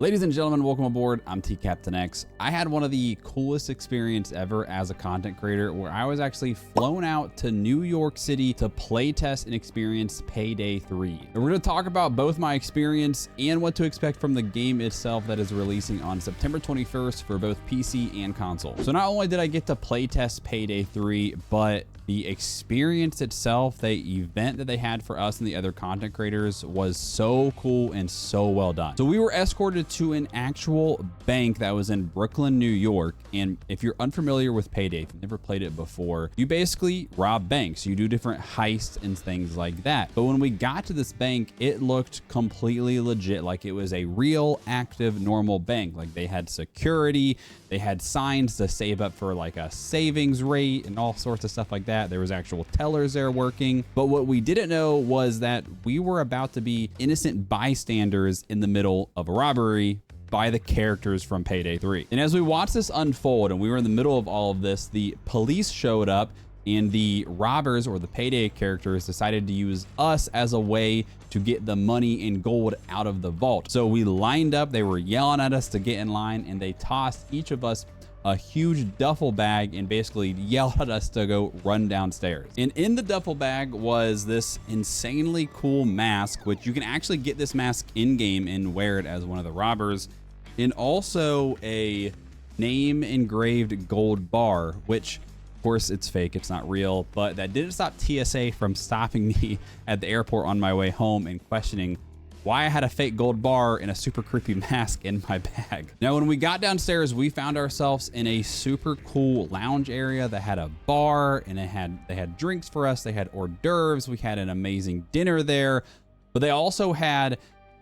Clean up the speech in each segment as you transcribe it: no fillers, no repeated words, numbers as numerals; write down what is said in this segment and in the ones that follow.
Ladies and gentlemen, welcome aboard. I'm TCaptainX. I had one of the coolest experience ever as a content creator where I was actually flown out to New York City to playtest and experience Payday 3. And we're going to talk about both my experience and what to expect from the game itself that is releasing on September 21st for both PC and console. So not only did I get to playtest Payday 3, but the experience itself, the event that they had for us and the other content creators was so cool and so well done. So we were escorted to an actual bank that was in Brooklyn, New York. And if you're unfamiliar with Payday, if you've never played it before, you basically rob banks. You do different heists and things like that. But when we got to this bank, it looked completely legit, like it was a real, active, normal bank. Like they had security, they had signs to save up for like a savings rate and all sorts of stuff like that. There was actual tellers there working. But what we didn't know was that we were about to be innocent bystanders in the middle of a robbery by the characters from Payday 3. And as we watched this unfold and we were in the middle of all of this, the police showed up and the robbers, or the Payday characters, decided to use us as a way to get the money and gold out of the vault. So we lined up, they were yelling at us to get in line, and they tossed each of us a huge duffel bag and basically yelled at us to go run downstairs. And in the duffel bag was this insanely cool mask, which you can actually get this mask in-game and wear it as one of the robbers, and also a name engraved gold bar, which of course it's fake, it's not real, but that didn't stop TSA from stopping me at the airport on my way home and questioning why I had a fake gold bar and a super creepy mask in my bag. Now, when we got downstairs, we found ourselves in a super cool lounge area that had a bar, and they had drinks for us. They had hors d'oeuvres. We had an amazing dinner there, but they also had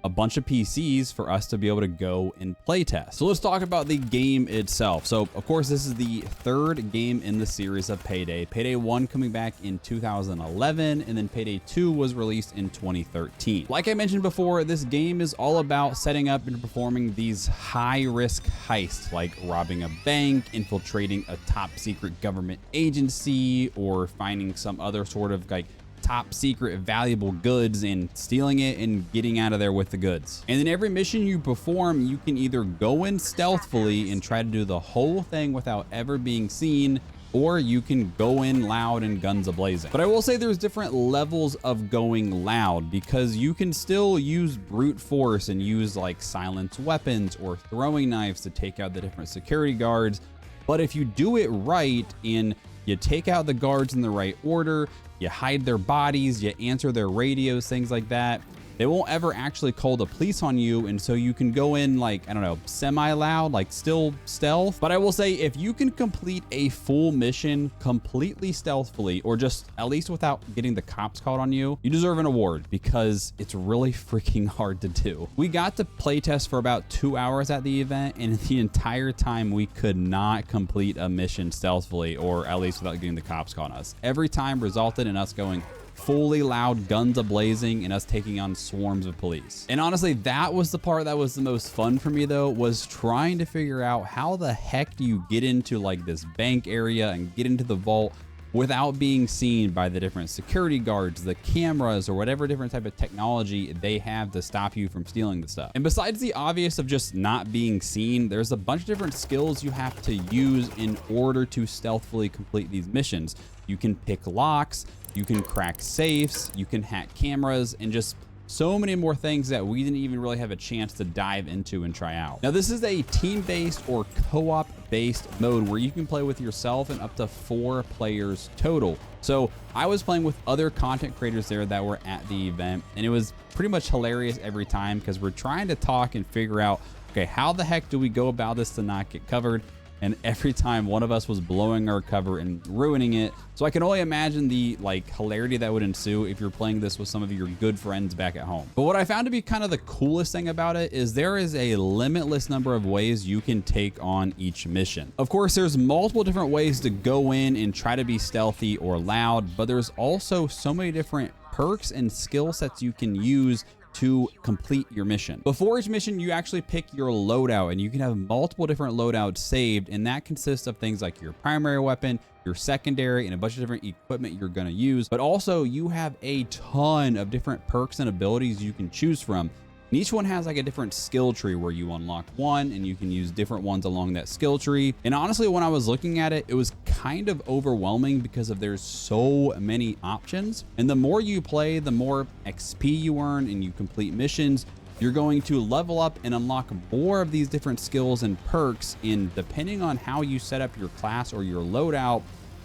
a bunch of PCs for us to be able to go and play test. So let's talk about the game itself. So of course, this is the third game in the series of Payday. Payday 1 coming back in 2011, and then Payday 2 was released in 2013. Like I mentioned before, this game is all about setting up and performing these high-risk heists, like robbing a bank, infiltrating a top secret government agency, or finding some other sort of like top secret valuable goods and stealing it and getting out of there with the goods. And in every mission you perform, you can either go in stealthily and try to do the whole thing without ever being seen, or you can go in loud and guns a-blazing. But I will say there's different levels of going loud, because you can still use brute force and use like silenced weapons or throwing knives to take out the different security guards. But if you do it right and you take out the guards in the right order, you hide their bodies, you answer their radios, things like that, they won't ever actually call the police on you. And so you can go in like, I don't know, semi-loud, like still stealth. But I will say, if you can complete a full mission completely stealthily, or just at least without getting the cops called on you, you deserve an award, because it's really freaking hard to do. We got to playtest for about 2 hours at the event, and the entire time we could not complete a mission stealthily, or at least without getting the cops called on us. Every time resulted in us going fully loud, guns a-blazing, and us taking on swarms of police. And honestly, that was the part that was the most fun for me, though, was trying to figure out how the heck do you get into like this bank area and get into the vault without being seen by the different security guards, the cameras, or whatever different type of technology they have to stop you from stealing the stuff. And besides the obvious of just not being seen, there's a bunch of different skills you have to use in order to stealthily complete these missions. You can pick locks, you can crack safes, you can hack cameras, and just so many more things that we didn't even really have a chance to dive into and try out. Now, this is a team-based or co-op based mode where you can play with yourself and up to 4 players total. So I was playing with other content creators there that were at the event, and it was pretty much hilarious every time, because we're trying to talk and figure out, okay, how the heck do we go about this to not get covered? And every time one of us was blowing our cover and ruining it. So I can only imagine the like hilarity that would ensue if you're playing this with some of your good friends back at home. But what I found to be kind of the coolest thing about it is there is a limitless number of ways you can take on each mission. Of course, there's multiple different ways to go in and try to be stealthy or loud, but there's also so many different perks and skill sets you can use to complete your mission. Before each mission, you actually pick your loadout, and you can have multiple different loadouts saved, and that consists of things like your primary weapon, your secondary, and a bunch of different equipment you're going to use. But also, you have a ton of different perks and abilities you can choose from. And each one has like a different skill tree where you unlock one and you can use different ones along that skill tree. And honestly, when I was looking at it, it was kind of overwhelming because there's so many options. And the more you play, the more XP you earn and you complete missions, you're going to level up and unlock more of these different skills and perks. And depending on how you set up your class or your loadout,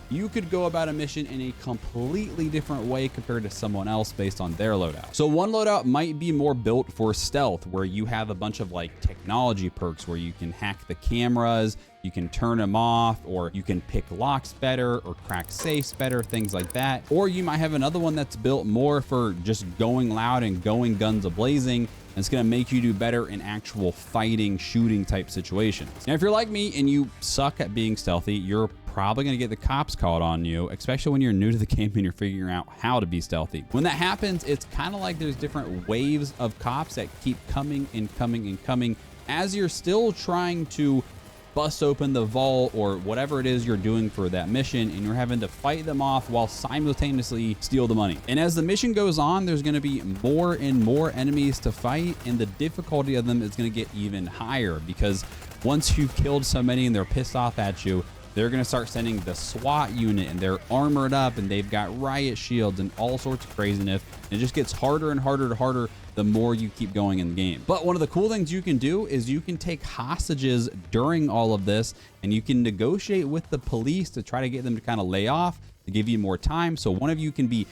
you could go about a mission in a completely different way compared to someone else based on their loadout. So one loadout might be more built for stealth, where you have a bunch of like technology perks where you can hack the cameras, you can turn them off, or you can pick locks better or crack safes better, things like that. Or you might have another one that's built more for just going loud and going guns a-blazing. And it's going to make you do better in actual fighting, shooting type situations. Now, if you're like me and you suck at being stealthy, you're probably going to get the cops called on you, especially when you're new to the game and you're figuring out how to be stealthy. When that happens, it's kind of like there's different waves of cops that keep coming and coming and coming as you're still trying to bust open the vault or whatever it is you're doing for that mission, and you're having to fight them off while simultaneously steal the money. And as the mission goes on, there's going to be more and more enemies to fight, and the difficulty of them is going to get even higher, because once you've killed so many and they're pissed off at you, they're going to start sending the SWAT unit, and they're armored up and they've got riot shields and all sorts of craziness. And it just gets harder and harder the more you keep going in the game. But one of the cool things you can do is you can take hostages during all of this, and you can negotiate with the police to try to get them to kind of lay off, to give you more time. So one of you can be,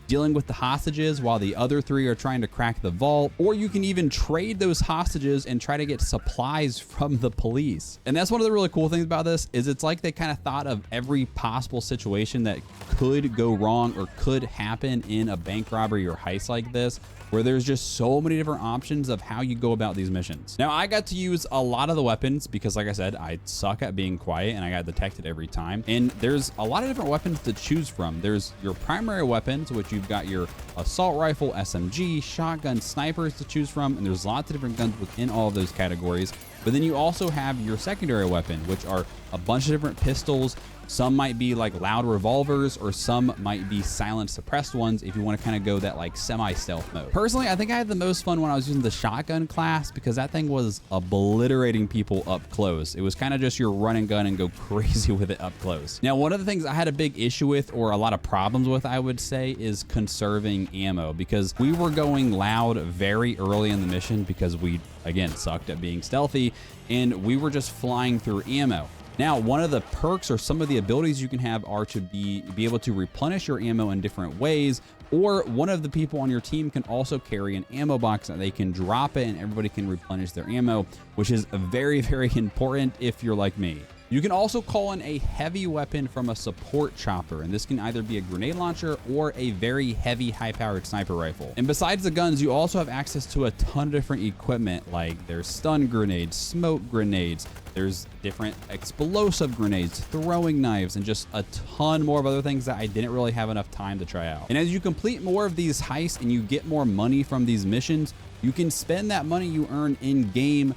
dealing with the hostages while the other three are trying to crack the vault, or you can even trade those hostages and try to get supplies from the police. And that's one of the really cool things about this, is it's like they kind of thought of every possible situation that could go wrong or could happen in a bank robbery or heist like this, where there's just so many different options of how you go about these missions. Now, I got to use a lot of the weapons because, like I said, I suck at being quiet and I got detected every time. And there's a lot of different weapons to choose from. There's your primary weapons, which you've got your assault rifle, SMG, shotgun, snipers to choose from, and there's lots of different guns within all of those categories. But then you also have your secondary weapon, which are a bunch of different pistols. Some might be like loud revolvers, or some might be silent suppressed ones if you want to kind of go that like semi-stealth mode. Personally, I think I had the most fun when I was using the shotgun class, because that thing was obliterating people up close. It was kind of just your run and gun and go crazy with it up close. Now, one of the things I had a big issue with, or a lot of problems with, I would say, is conserving ammo, because we were going loud very early in the mission because we, again, sucked at being stealthy, and we were just flying through ammo. Now, one of the perks or some of the abilities you can have are to be able to replenish your ammo in different ways, or one of the people on your team can also carry an ammo box and they can drop it and everybody can replenish their ammo, which is very, very important if you're like me. You can also call in a heavy weapon from a support chopper, and this can either be a grenade launcher or a very heavy high-powered sniper rifle. And besides the guns, you also have access to a ton of different equipment, like there's stun grenades, smoke grenades, there's different explosive grenades, throwing knives, and just a ton more of other things that I didn't really have enough time to try out. And as you complete more of these heists and you get more money from these missions, you can spend that money you earn in-game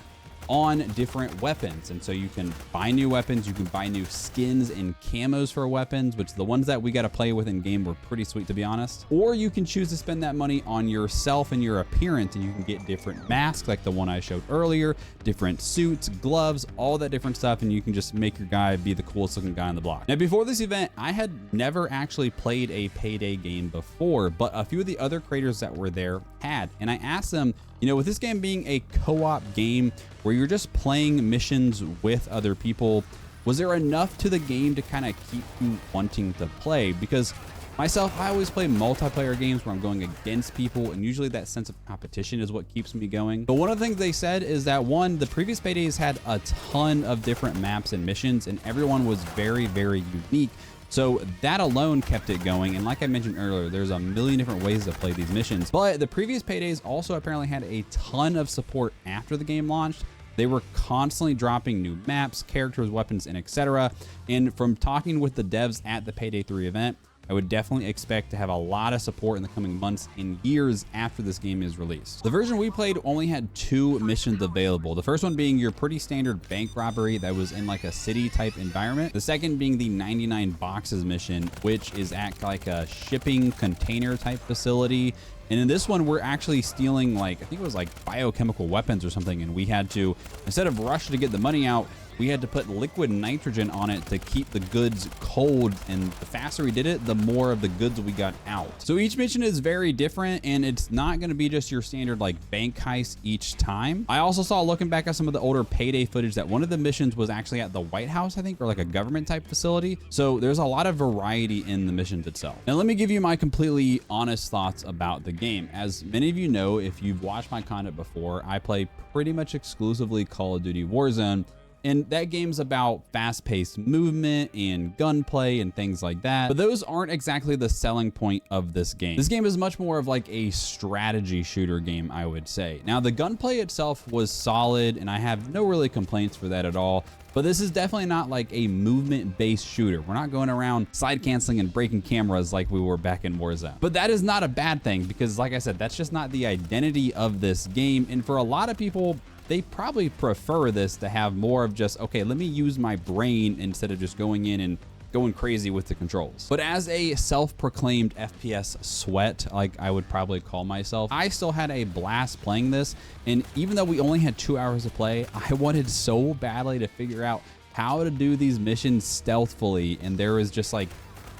on different weapons. And so you can buy new weapons, you can buy new skins and camos for weapons, which the ones that we got to play with in game were pretty sweet, to be honest. Or you can choose to spend that money on yourself and your appearance, and you can get different masks like the one I showed earlier, different suits, gloves, all that different stuff, and you can just make your guy be the coolest looking guy on the block. Now, before this event, I had never actually played a Payday game before, but a few of the other creators that were there had, and I asked them, with this game being a co-op game where you're just playing missions with other people, was there enough to the game to kind of keep you wanting to play? Because myself, I always play multiplayer games where I'm going against people, and usually that sense of competition is what keeps me going. But one of the things they said is that, one, the previous Paydays had a ton of different maps and missions, and everyone was very, very unique. So that alone kept it going. And like I mentioned earlier, there's a million different ways to play these missions. But the previous Paydays also apparently had a ton of support after the game launched. They were constantly dropping new maps, characters, weapons, and etc. And from talking with the devs at the Payday 3 event, I would definitely expect to have a lot of support in the coming months and years after this game is released. The version we played only had 2 missions available. The first one being your pretty standard bank robbery that was in like a city type environment. The second being the 99 boxes mission, which is at like a shipping container type facility. And in this one, we're actually stealing, like, I think it was like biochemical weapons or something. And we had to, instead of rush to get the money out, we had to put liquid nitrogen on it to keep the goods cold. And the faster we did it, the more of the goods we got out. So each mission is very different, and it's not going to be just your standard like bank heist each time. I also saw, looking back at some of the older Payday footage, that one of the missions was actually at the White House, I think, or like a government type facility. So there's a lot of variety in the missions itself. Now let me give you my completely honest thoughts about the game. As many of you know, if you've watched my content before, I play pretty much exclusively Call of Duty Warzone. And that game's about fast-paced movement and gunplay and things like that. But those aren't exactly the selling point of this game. This game is much more of like a strategy shooter game, I would say. Now, the gunplay itself was solid, and I have no really complaints for that at all. But this is definitely not like a movement-based shooter. We're not going around side canceling and breaking cameras like we were back in Warzone. But that is not a bad thing, because like I said, that's just not the identity of this game. And for a lot of people, they probably prefer this to have more of just, okay, let me use my brain instead of just going in and going crazy with the controls. But as a self-proclaimed FPS sweat, like I would probably call myself, I still had a blast playing this. And even though we only had 2 hours to play, I wanted so badly to figure out how to do these missions stealthily. And there was just like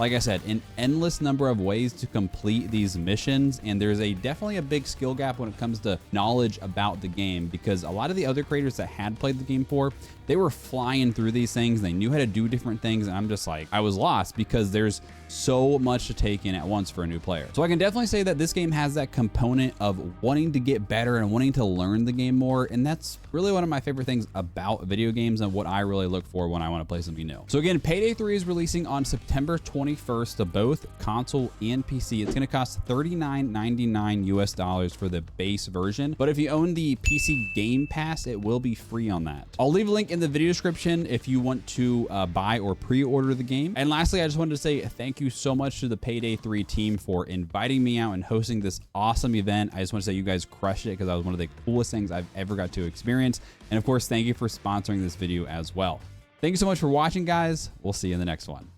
I said, an endless number of ways to complete these missions. And there's definitely a big skill gap when it comes to knowledge about the game, because a lot of the other creators that had played the game before, they were flying through these things. They knew how to do different things. And I'm just like, I was lost because there's so much to take in at once for a new player. So I can definitely say that this game has that component of wanting to get better and wanting to learn the game more. And that's really one of my favorite things about video games and what I really look for when I want to play something new. So again, Payday 3 is releasing on September 21st to both console and PC. It's going to cost $39.99 US for the base version. But if you own the PC Game Pass, it will be free on that. I'll leave a link in the video description if you want to buy or pre-order the game. And lastly, I just wanted to say thank you so much to the Payday 3 team for inviting me out and hosting this awesome event. I just want to say you guys crushed it, because that was one of the coolest things I've ever got to experience. And of course, thank you for sponsoring this video as well. Thank you so much for watching, guys. We'll see you in the next one.